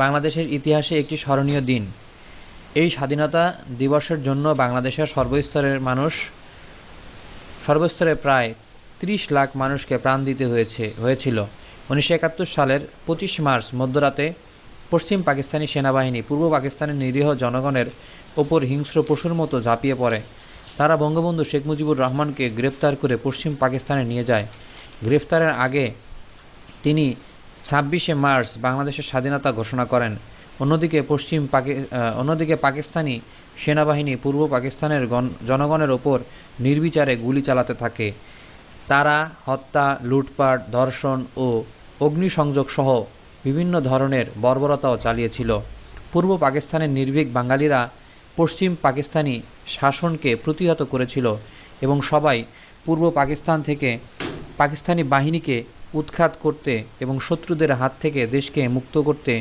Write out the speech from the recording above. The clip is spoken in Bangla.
বাংলাদেশের ইতিহাসে একটি স্মরণীয় দিন। এই স্বাধীনতা দিবসের জন্য বাংলাদেশের সর্বস্তরে প্রায় ৩০ লাখ মানুষকে প্রাণ দিতে হয়েছিল। ১৯৭১ সালের ২৫ মার্চ মধ্যরাতে পশ্চিম পাকিস্তানি সেনাবাহিনী পূর্ব পাকিস্তানের নিরীহ জনগণের ওপর হিংস্র পশুর মতো ঝাঁপিয়ে পড়ে। তারা বঙ্গবন্ধু শেখ মুজিবুর রহমানকে গ্রেপ্তার করে পশ্চিম পাকিস্তানে নিয়ে যায়। গ্রেপ্তারের আগে তিনি ২৬শে মার্চ বাংলাদেশের স্বাধীনতা ঘোষণা করেন। অন্যদিকে পাকিস্তানি সেনাবাহিনী পূর্ব পাকিস্তানের জনগণের ওপর নির্বিচারে গুলি চালাতে থাকে। তারা হত্যা, লুটপাট, ধর্ষণ ও অগ্নিসংযোগ সহ বিভিন্ন ধরনের বর্বরতাও চালিয়েছিল। পূর্ব পাকিস্তানের নির্ভীক বাঙালিরা পশ্চিম পাকিস্তানি শাসনকে প্রতিহত করেছিল এবং সবাই পূর্ব পাকিস্তান থেকে পাকিস্তানি বাহিনীকে উৎখাত করতে এবং শত্রুদের হাত থেকে দেশকে মুক্ত করতে